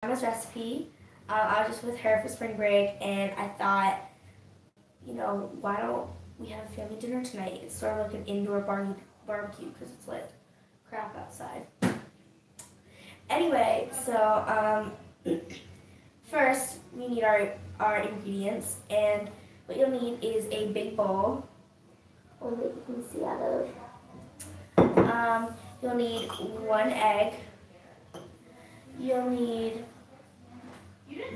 Grandma's recipe. I was just with her for spring break, and I thought, why don't we have a family dinner tonight? It's sort of like an indoor barbecue because it's like crap outside. Anyway, so first we need our ingredients, and what you'll need is a big bowl. Or that you can see out of. You'll need 1 egg. You'll need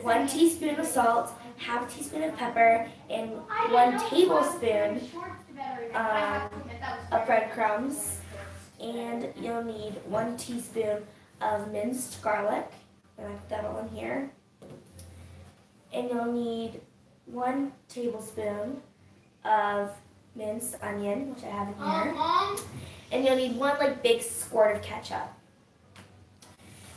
1 teaspoon of salt, half a teaspoon of pepper, and 1 tablespoon of breadcrumbs. And you'll need 1 teaspoon of minced garlic, and I put that all in here. And you'll need 1 tablespoon of minced onion, which I have in here. And you'll need 1 big squirt of ketchup.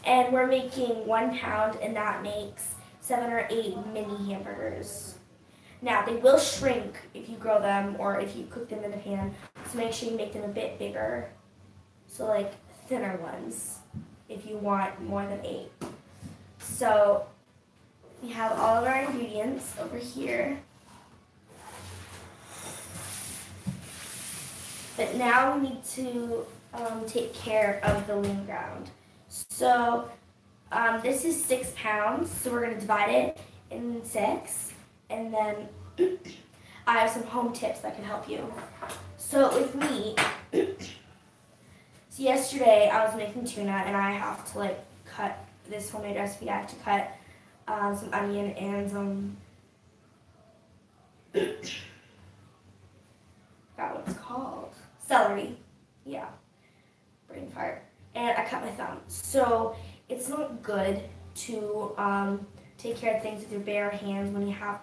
And we're making 1 pound, and that makes 7 or 8 mini hamburgers. Now, they will shrink if you grill them or if you cook them in a pan, so make sure you make them a bit bigger. So thinner ones if you want more than 8. So we have all of our ingredients over here. But now we need to take care of the lean ground. So this is 6 pounds, so we're going to divide it in 6, and then I have some home tips that can help you. So with me, so yesterday I was making tuna, and I have to cut this homemade recipe. I have to cut some onion and some, forgot what it's called, celery. Yeah, brain fart. And I cut my thumb. So it's not good to take care of things with your bare hands when you have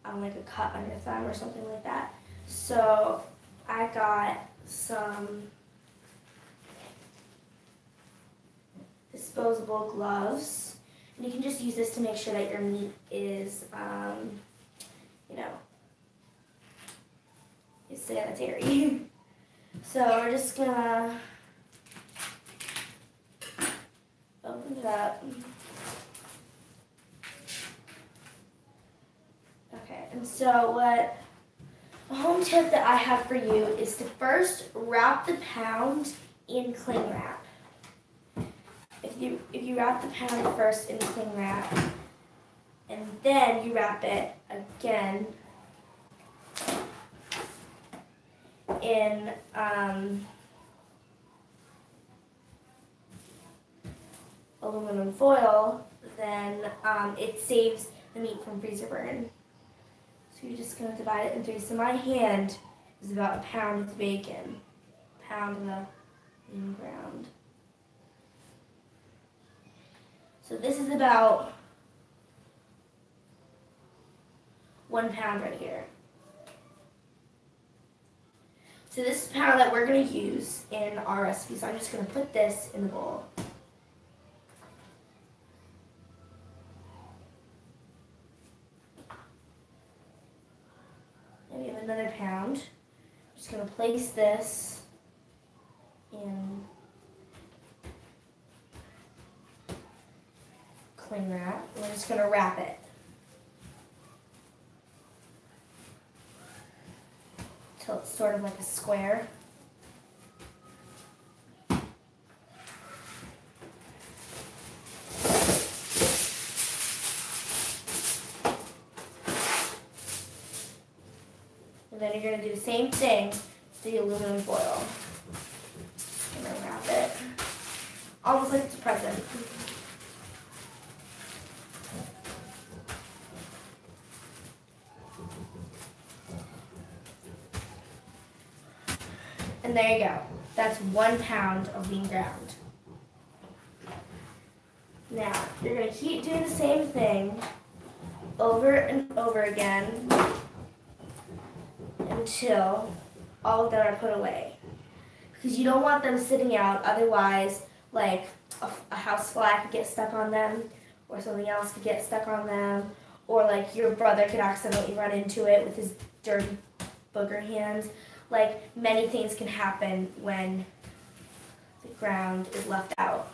a cut on your thumb or something like that. So I got some disposable gloves. And you can just use this to make sure that your meat is, is sanitary. So we're just gonna open it up. Okay, and so a home tip that I have for you is to first wrap the pound in cling wrap. If you wrap the pound first in cling wrap, and then you wrap it again in aluminum foil, then it saves the meat from freezer burn. So you're just going to divide it in 3. So my hand is about a pound of bacon, a pound of the lean ground. So this is about 1 pound right here. So this is the pound that we're going to use in our recipe. So I'm just going to put this in the bowl. And we have another pound. I'm just going to place this in cling wrap. And we're just going to wrap it. Till it's sort of like a square. And then you're going to do the same thing with the aluminum foil. I'm going to wrap it almost like it's a present. And there you go. That's 1 pound of lean ground. Now, you're going to keep doing the same thing over and over again until all of them are put away. Because you don't want them sitting out, otherwise, a house fly could get stuck on them, or something else could get stuck on them, or your brother could accidentally run into it with his dirty booger hands. Many things can happen when the ground is left out.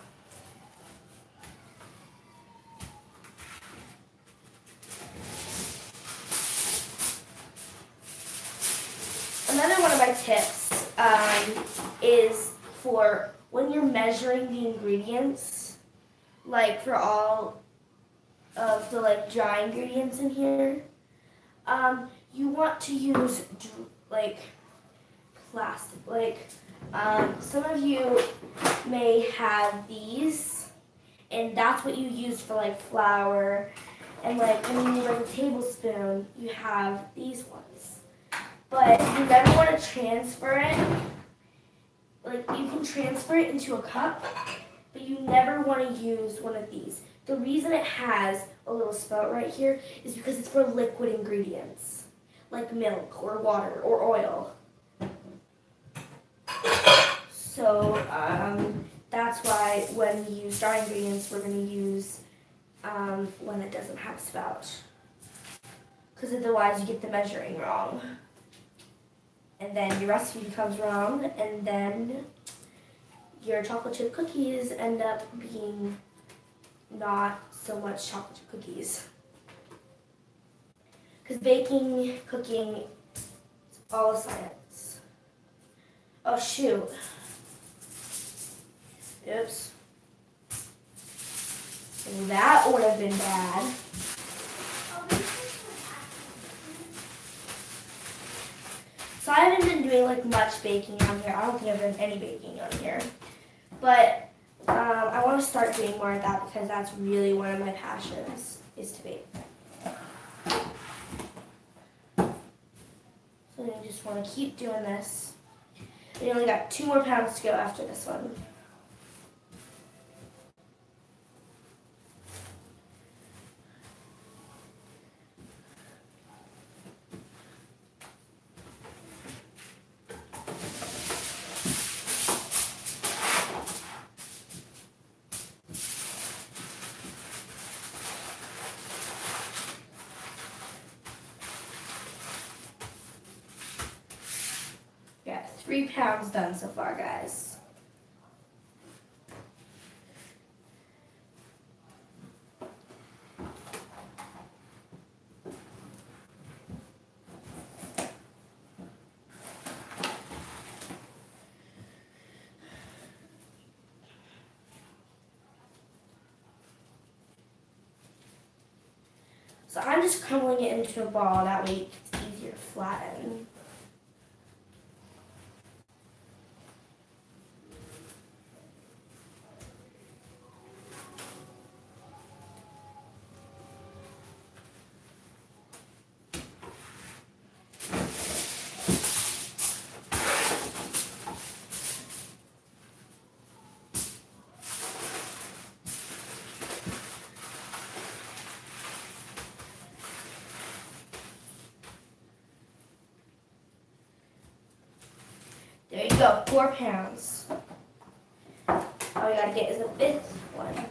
tips is for when you're measuring the ingredients, like for all of the like dry ingredients in here, you want to use like plastic. Like some of you may have these, and that's what you use for like flour. And like when you use like a tablespoon, you have these ones. But you never want to transfer it. Like you can transfer it into a cup, but you never want to use one of these. The reason it has a little spout right here is because it's for liquid ingredients, like milk or water or oil. So that's why when we use dry ingredients, we're going to use when it doesn't have a spout. Because otherwise you get the measuring wrong. And then your recipe becomes wrong, and then your chocolate chip cookies end up being not so much chocolate chip cookies. Because baking, cooking, it's all a science. Oh shoot. Oops. That would have been bad. So I haven't been doing like much baking on here. I don't think I've done any baking on here. But I want to start doing more of that because that's really one of my passions is to bake. So I just want to keep doing this. We only got 2 more pounds to go after this one. Yeah, 3 pounds done so far, guys. So I'm just crumbling it into a ball, that way it's easier to flatten. There you go, 4 pounds. All we gotta get is the 5th one.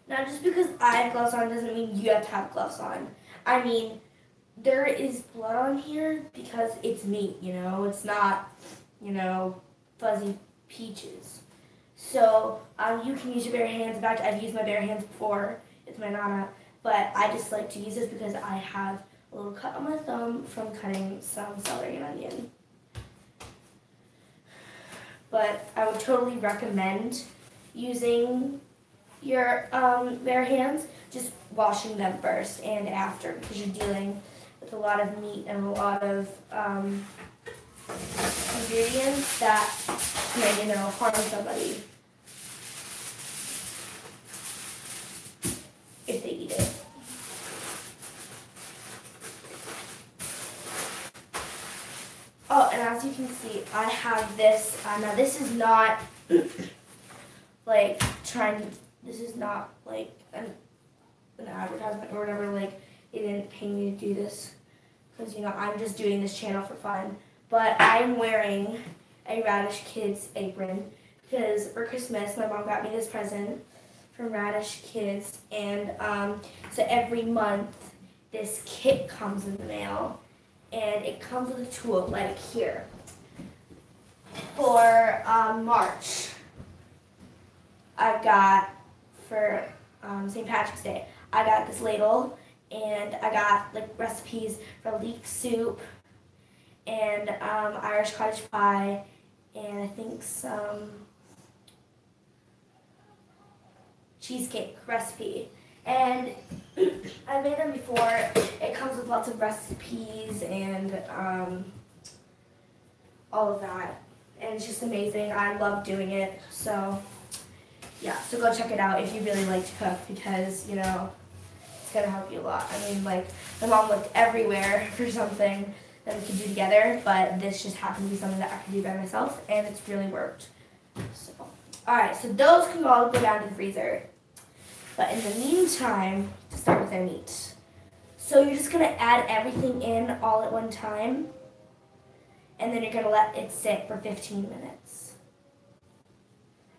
Now, just because I have gloves on doesn't mean you have to have gloves on. I mean, there is blood on here because it's meat, you know? It's not, you know, fuzzy peaches. So you can use your bare hands. In fact, I've used my bare hands before with my nana, but I just like to use this because I have a little cut on my thumb from cutting some celery and onion. But I would totally recommend using your bare hands, just washing them first and after because you're dealing with a lot of meat and a lot of ingredients that may, you know, harm somebody if they eat it. Oh, and as you can see, I have this. Now this is not like this is not like an advertisement or whatever. Like, they didn't pay me to do this because, you know, I'm just doing this channel for fun. But I'm wearing a Radish Kids apron because for Christmas my mom got me this present from Radish Kids, and so every month this kit comes in the mail, and it comes with a tool like here. For March, I got for St. Patrick's Day, I got this ladle, and I got like recipes for leek soup and Irish cottage pie, and I think some cheesecake recipe. And I made them before. It comes with lots of recipes and all of that. And it's just amazing. I love doing it. So yeah, so go check it out if you really like to cook, because, you know, it's going to help you a lot. I mean, like, my mom looked everywhere for something that we could do together, but this just happened to be something that I could do by myself, and it's really worked. So, alright, so those can all go down to the freezer. But in the meantime, to start with our meat. So you're just going to add everything in all at one time, and then you're going to let it sit for 15 minutes.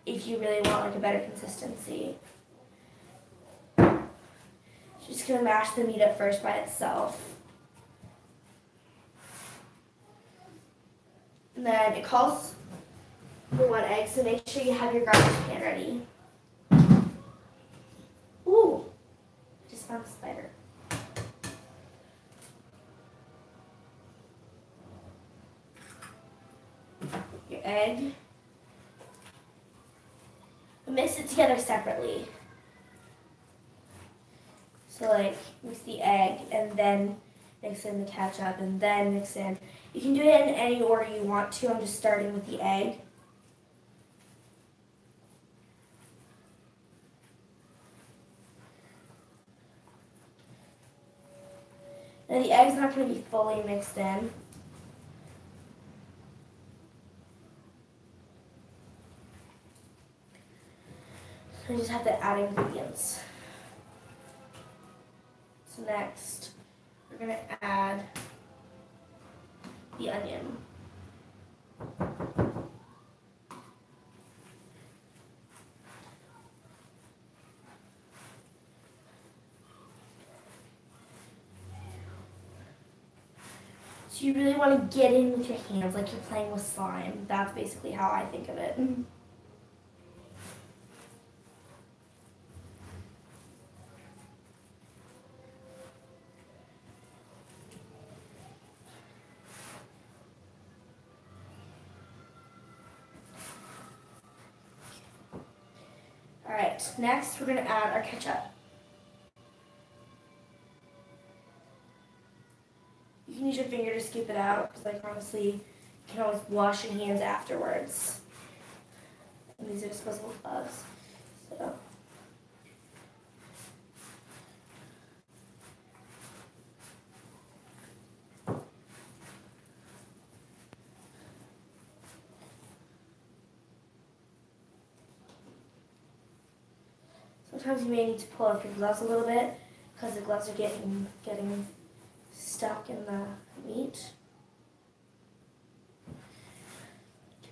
If you really want like a better consistency. Just going to mash the meat up first by itself. And then it calls for 1 egg, so make sure you have your garbage pan ready. Ooh, I just found a spider. Your egg. Mix it together separately. So like mix the egg and then mix in the ketchup and then mix in. You can do it in any order you want to. I'm just starting with the egg. Now the egg's not going to be fully mixed in. So you just have to add ingredients. So next, we're going to add the onion. So you really want to get in with your hands like you're playing with slime. That's basically how I think of it. Alright, next we're going to add our ketchup. You can use your finger to scoop it out, because like honestly, you can always wash your hands afterwards. And these are disposable gloves. So sometimes you may need to pull up your gloves a little bit, because the gloves are getting stuck in the meat.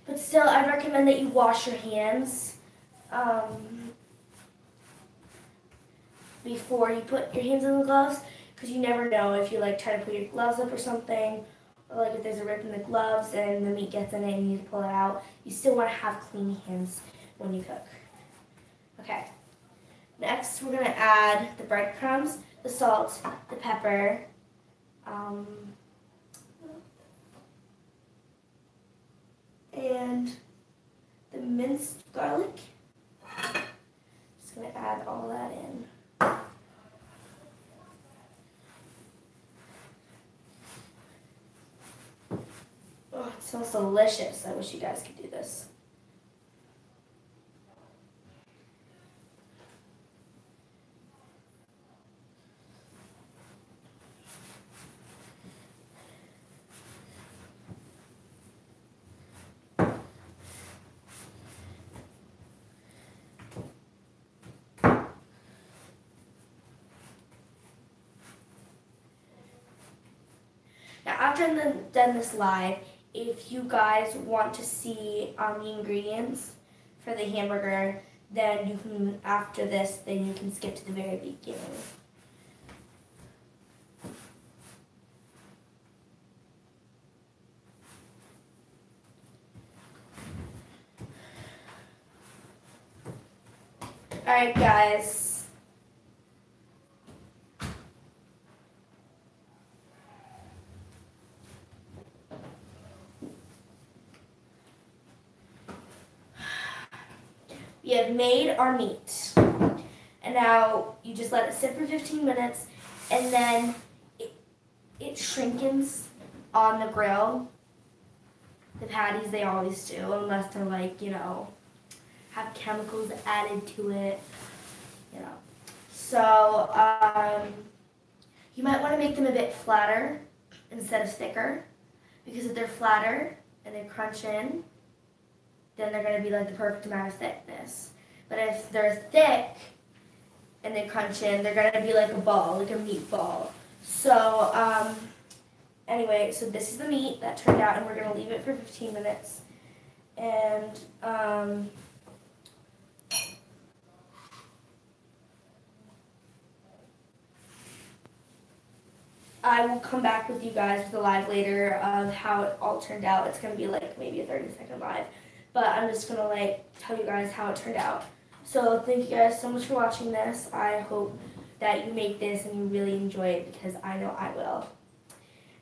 But still, I recommend that you wash your hands before you put your hands in the gloves, because you never know if you like try to put your gloves up or something, or like if there's a rip in the gloves and the meat gets in it and you need to pull it out. You still want to have clean hands when you cook. Okay. Next, we're going to add the breadcrumbs, the salt, the pepper, and the minced garlic. Just going to add all that in. Oh, it smells delicious. I wish you guys could do this. Now, after I'm done this live, if you guys want to see the ingredients for the hamburger, then you can, after this, then you can skip to the very beginning. Alright, guys. We have made our meat. And now you just let it sit for 15 minutes, and then it shrinkens on the grill. The patties, they always do, unless they're like, have chemicals added to it, So, you might want to make them a bit flatter instead of thicker, because if they're flatter and they crunch in, then they're going to be like the perfect amount of thickness. But if they're thick and they crunch in, they're going to be like a ball, like a meatball. So, anyway, so this is the meat that turned out, and we're going to leave it for 15 minutes. And, I will come back with you guys with a live later of how it all turned out. It's going to be like maybe a 30-second live. But I'm just going to tell you guys how it turned out. So thank you guys so much for watching this. I hope that you make this and you really enjoy it, because I know I will.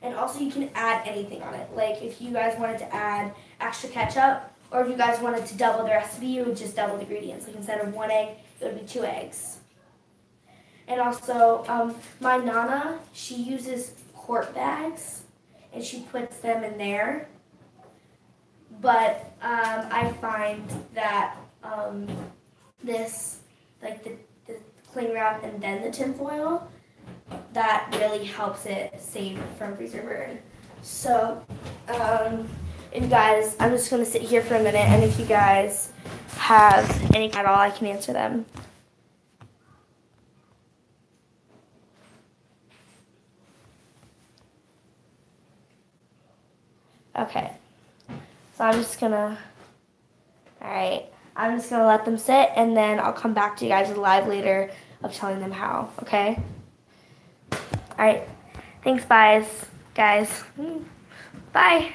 And also you can add anything on it. Like if you guys wanted to add extra ketchup, or if you guys wanted to double the recipe, you would just double the ingredients. Like instead of 1 egg, it would be 2 eggs. And also, my Nana, she uses quart bags, and she puts them in there. But I find that this, like the cling wrap and then the tin foil, that really helps it save from freezer burn. So, and guys, I'm just going to sit here for a minute, and if you guys have any at all, I can answer them. Okay, so I'm just gonna let them sit, and then I'll come back to you guys with a live later of telling them how, okay? Alright, thanks, guys. Bye.